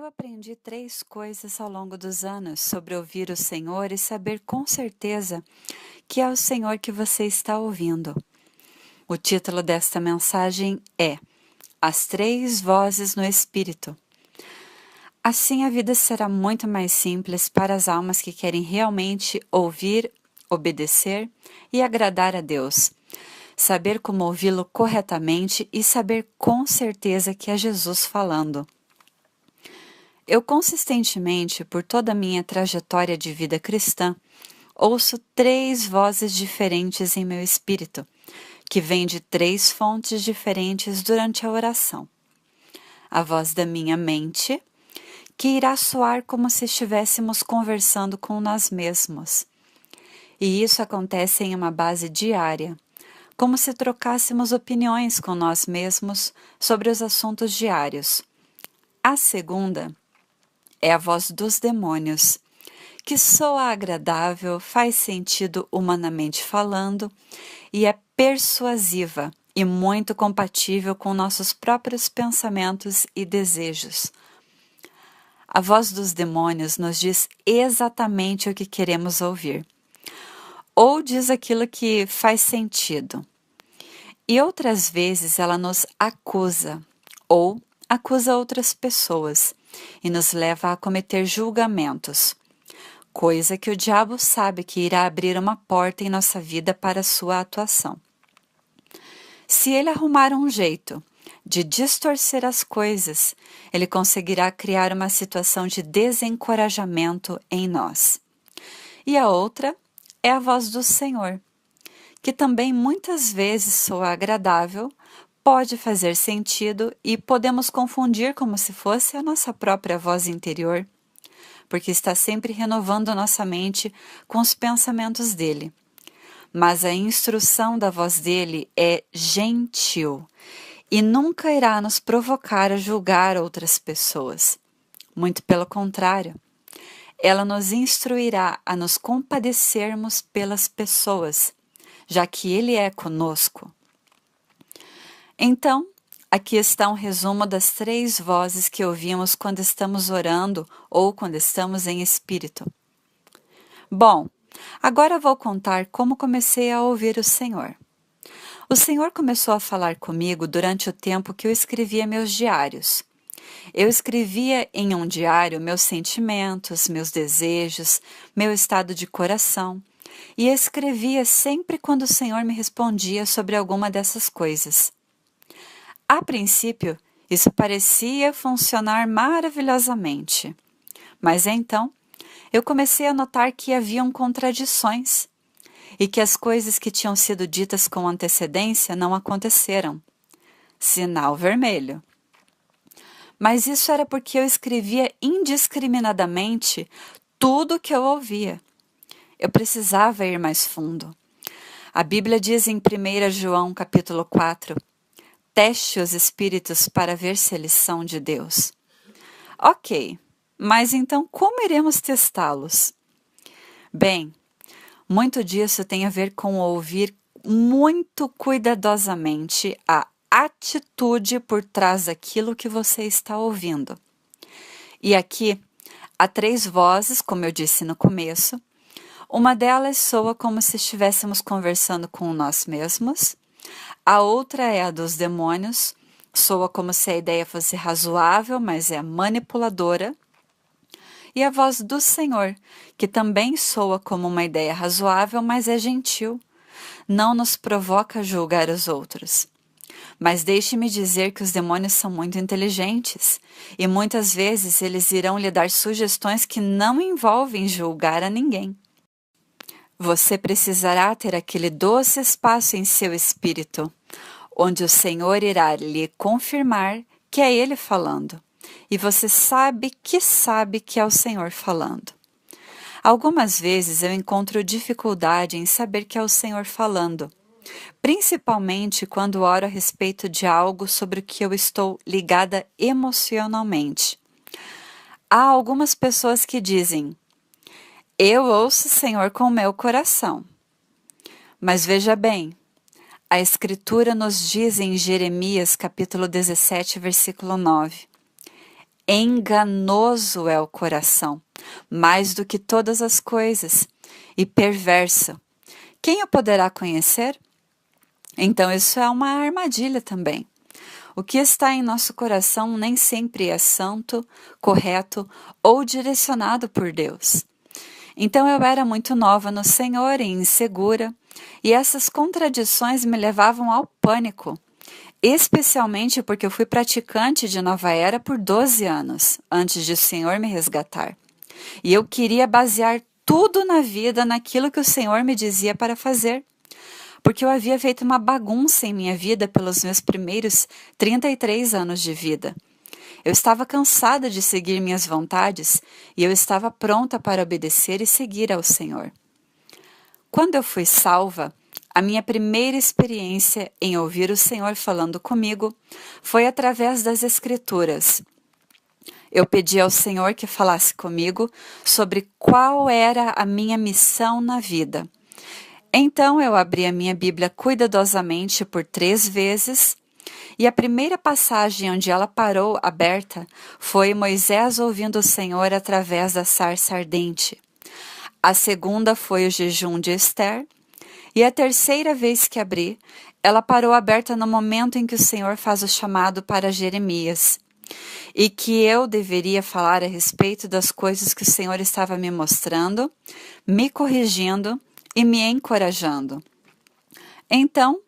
Eu aprendi 3 coisas ao longo dos anos sobre ouvir o Senhor e saber com certeza que é o Senhor que você está ouvindo. O título desta mensagem é As 3 Vozes no Espírito. Assim a vida será muito mais simples para as almas que querem realmente ouvir, obedecer e agradar a Deus. Saber como ouvi-lo corretamente e saber com certeza que é Jesus falando. Eu consistentemente, por toda a minha trajetória de vida cristã, ouço 3 vozes diferentes em meu espírito, que vêm de 3 fontes diferentes durante a oração. A voz da minha mente, que irá soar como se estivéssemos conversando com nós mesmos. E isso acontece em uma base diária, como se trocássemos opiniões com nós mesmos sobre os assuntos diários. A segunda é a voz dos demônios, que soa agradável, faz sentido humanamente falando e é persuasiva e muito compatível com nossos próprios pensamentos e desejos. A voz dos demônios nos diz exatamente o que queremos ouvir, ou diz aquilo que faz sentido. E outras vezes ela nos acusa, ou acusa outras pessoas, e nos leva a cometer julgamentos, coisa que o diabo sabe que irá abrir uma porta em nossa vida para sua atuação. Se ele arrumar um jeito de distorcer as coisas, ele conseguirá criar uma situação de desencorajamento em nós. E a outra é a voz do Senhor, que também muitas vezes soa agradável, pode fazer sentido e podemos confundir como se fosse a nossa própria voz interior, porque está sempre renovando nossa mente com os pensamentos dele. Mas a instrução da voz dele é gentil e nunca irá nos provocar a julgar outras pessoas. Muito pelo contrário, ela nos instruirá a nos compadecermos pelas pessoas, já que ele é conosco. Então, aqui está um resumo das 3 vozes que ouvimos quando estamos orando ou quando estamos em espírito. Bom, agora vou contar como comecei a ouvir o Senhor. O Senhor começou a falar comigo durante o tempo que eu escrevia meus diários. Eu escrevia em um diário meus sentimentos, meus desejos, meu estado de coração, e escrevia sempre quando o Senhor me respondia sobre alguma dessas coisas. A princípio, isso parecia funcionar maravilhosamente, mas então eu comecei a notar que haviam contradições e que as coisas que tinham sido ditas com antecedência não aconteceram. Sinal vermelho. Mas isso era porque eu escrevia indiscriminadamente tudo o que eu ouvia. Eu precisava ir mais fundo. A Bíblia diz em 1 João capítulo 4, teste os espíritos para ver se eles são de Deus. Ok, mas então como iremos testá-los? Bem, muito disso tem a ver com ouvir muito cuidadosamente a atitude por trás daquilo que você está ouvindo. E aqui há 3 vozes, como eu disse no começo. Uma delas soa como se estivéssemos conversando com nós mesmos. A outra é a dos demônios, soa como se a ideia fosse razoável, mas é manipuladora. E a voz do Senhor, que também soa como uma ideia razoável, mas é gentil, não nos provoca a julgar os outros. Mas deixe-me dizer que os demônios são muito inteligentes, e muitas vezes eles irão lhe dar sugestões que não envolvem julgar a ninguém. Você precisará ter aquele doce espaço em seu espírito, onde o Senhor irá lhe confirmar que é Ele falando, e você sabe que é o Senhor falando. Algumas vezes eu encontro dificuldade em saber que é o Senhor falando, principalmente quando oro a respeito de algo sobre o que eu estou ligada emocionalmente. Há algumas pessoas que dizem: eu ouço o Senhor com o meu coração. Mas veja bem, a Escritura nos diz em Jeremias capítulo 17, versículo 9, Enganoso é o coração, mais do que todas as coisas, e perverso. Quem o poderá conhecer? Então, isso é uma armadilha também. O que está em nosso coração nem sempre é santo, correto ou direcionado por Deus. Então eu era muito nova no Senhor e insegura, e essas contradições me levavam ao pânico, especialmente porque eu fui praticante de Nova Era por 12 anos, antes de o Senhor me resgatar. E eu queria basear tudo na vida naquilo que o Senhor me dizia para fazer, porque eu havia feito uma bagunça em minha vida pelos meus primeiros 33 anos de vida. Eu estava cansada de seguir minhas vontades e eu estava pronta para obedecer e seguir ao Senhor. Quando eu fui salva, a minha primeira experiência em ouvir o Senhor falando comigo foi através das Escrituras. Eu pedi ao Senhor que falasse comigo sobre qual era a minha missão na vida. Então eu abri a minha Bíblia cuidadosamente por 3 vezes, e a primeira passagem onde ela parou aberta foi Moisés ouvindo o Senhor através da sarça ardente. A segunda foi o jejum de Ester, e a terceira vez que abri, ela parou aberta no momento em que o Senhor faz o chamado para Jeremias, e que eu deveria falar a respeito das coisas que o Senhor estava me mostrando, me corrigindo e me encorajando. Então,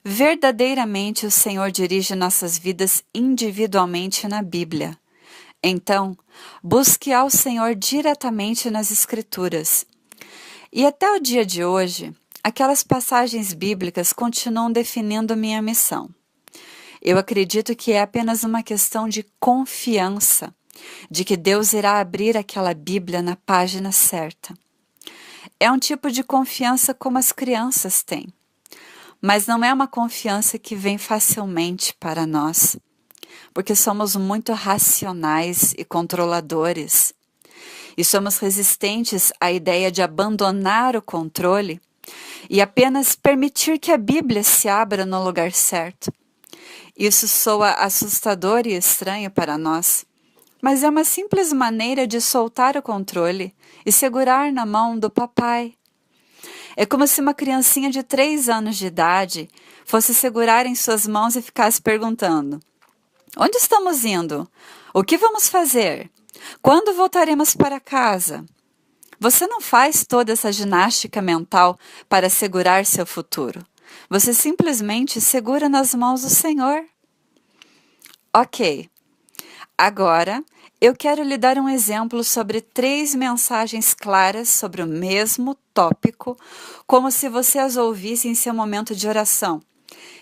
verdadeiramente o Senhor dirige nossas vidas individualmente na Bíblia. Então, busque ao Senhor diretamente nas Escrituras. E até o dia de hoje, aquelas passagens bíblicas continuam definindo minha missão. Eu acredito que é apenas uma questão de confiança, de que Deus irá abrir aquela Bíblia na página certa. É um tipo de confiança como as crianças têm, mas não é uma confiança que vem facilmente para nós, porque somos muito racionais e controladores, e somos resistentes à ideia de abandonar o controle e apenas permitir que a Bíblia se abra no lugar certo. Isso soa assustador e estranho para nós, mas é uma simples maneira de soltar o controle e segurar na mão do papai. É como se uma criancinha de 3 anos de idade fosse segurar em suas mãos e ficasse perguntando: onde estamos indo? O que vamos fazer? Quando voltaremos para casa? Você não faz toda essa ginástica mental para segurar seu futuro. Você simplesmente segura nas mãos do Senhor. Ok. Agora, eu quero lhe dar um exemplo sobre 3 mensagens claras sobre o mesmo tópico, como se você as ouvisse em seu momento de oração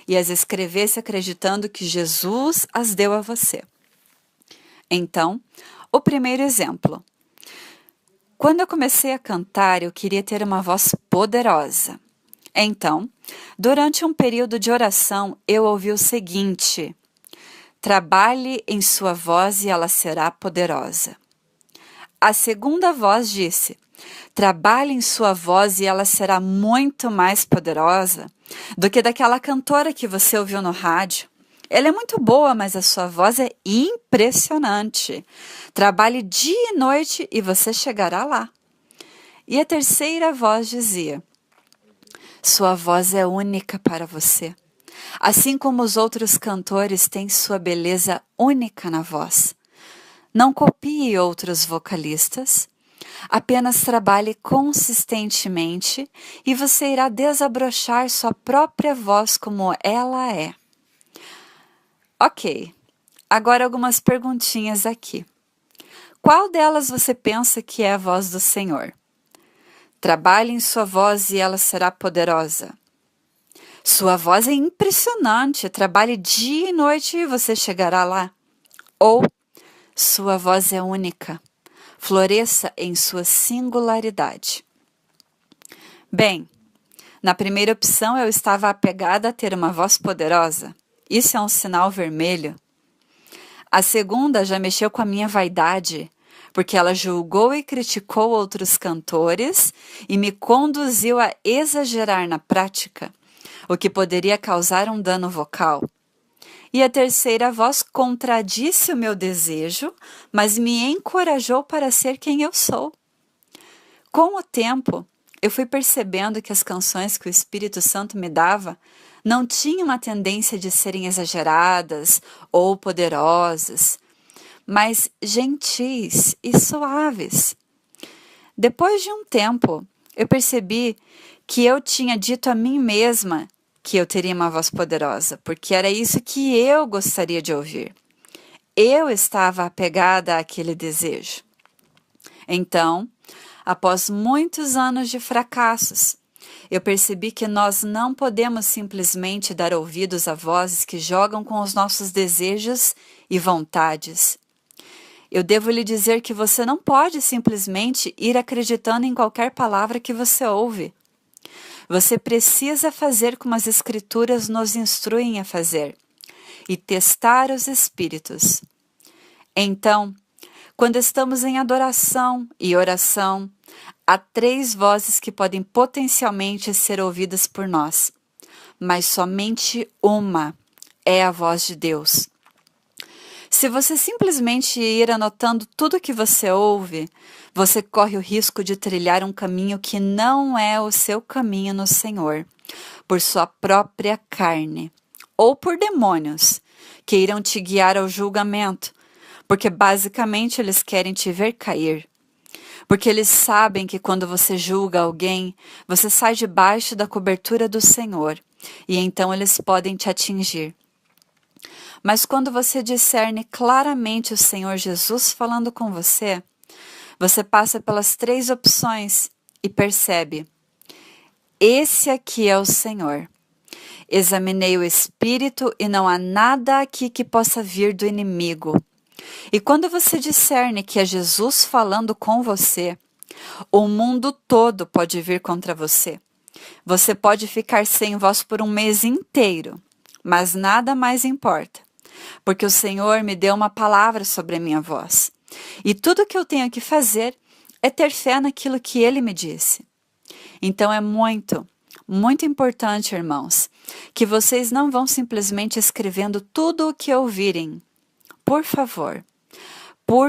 e as escrevesse acreditando que Jesus as deu a você. Então, o primeiro exemplo. Quando eu comecei a cantar, eu queria ter uma voz poderosa. Então, durante um período de oração, eu ouvi o seguinte: trabalhe em sua voz e ela será poderosa. A segunda voz disse: trabalhe em sua voz e ela será muito mais poderosa do que daquela cantora que você ouviu no rádio. Ela é muito boa, mas a sua voz é impressionante. Trabalhe dia e noite e você chegará lá. E a terceira voz dizia: sua voz é única para você. Assim como os outros cantores têm sua beleza única na voz. Não copie outros vocalistas, apenas trabalhe consistentemente e você irá desabrochar sua própria voz como ela é. Ok, agora algumas perguntinhas aqui. Qual delas você pensa que é a voz do Senhor? Trabalhe em sua voz e ela será poderosa. Sua voz é impressionante, trabalhe dia e noite e você chegará lá. Ou, sua voz é única, floresça em sua singularidade. Bem, na primeira opção eu estava apegada a ter uma voz poderosa. Isso é um sinal vermelho. A segunda já mexeu com a minha vaidade, porque ela julgou e criticou outros cantores e me conduziu a exagerar na prática, o que poderia causar um dano vocal. E a terceira voz contradisse o meu desejo, mas me encorajou para ser quem eu sou. Com o tempo, eu fui percebendo que as canções que o Espírito Santo me dava não tinham uma tendência de serem exageradas ou poderosas, mas gentis e suaves. Depois de um tempo, eu percebi que eu tinha dito a mim mesma que eu teria uma voz poderosa, porque era isso que eu gostaria de ouvir. Eu estava apegada àquele desejo. Então, após muitos anos de fracassos, eu percebi que nós não podemos simplesmente dar ouvidos a vozes que jogam com os nossos desejos e vontades. Eu devo lhe dizer que você não pode simplesmente ir acreditando em qualquer palavra que você ouve. Você precisa fazer como as Escrituras nos instruem a fazer e testar os espíritos. Então, quando estamos em adoração e oração, há 3 vozes que podem potencialmente ser ouvidas por nós, mas somente uma é a voz de Deus. Se você simplesmente ir anotando tudo que você ouve, você corre o risco de trilhar um caminho que não é o seu caminho no Senhor, por sua própria carne, ou por demônios, que irão te guiar ao julgamento, porque basicamente eles querem te ver cair. Porque eles sabem que quando você julga alguém, você sai debaixo da cobertura do Senhor, e então eles podem te atingir. Mas quando você discerne claramente o Senhor Jesus falando com você, você passa pelas 3 opções e percebe: esse aqui é o Senhor. Examinei o Espírito e não há nada aqui que possa vir do inimigo. E quando você discerne que é Jesus falando com você, o mundo todo pode vir contra você. Você pode ficar sem voz por um mês inteiro, mas nada mais importa, porque o Senhor me deu uma palavra sobre a minha voz. E tudo que eu tenho que fazer é ter fé naquilo que Ele me disse. Então é muito, muito importante, irmãos, que vocês não vão simplesmente escrevendo tudo o que ouvirem. Por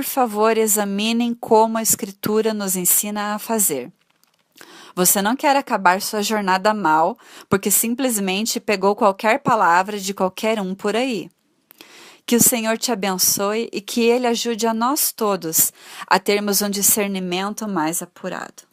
favor, examinem como a Escritura nos ensina a fazer. Você não quer acabar sua jornada mal, porque simplesmente pegou qualquer palavra de qualquer um por aí. Que o Senhor te abençoe e que Ele ajude a nós todos a termos um discernimento mais apurado.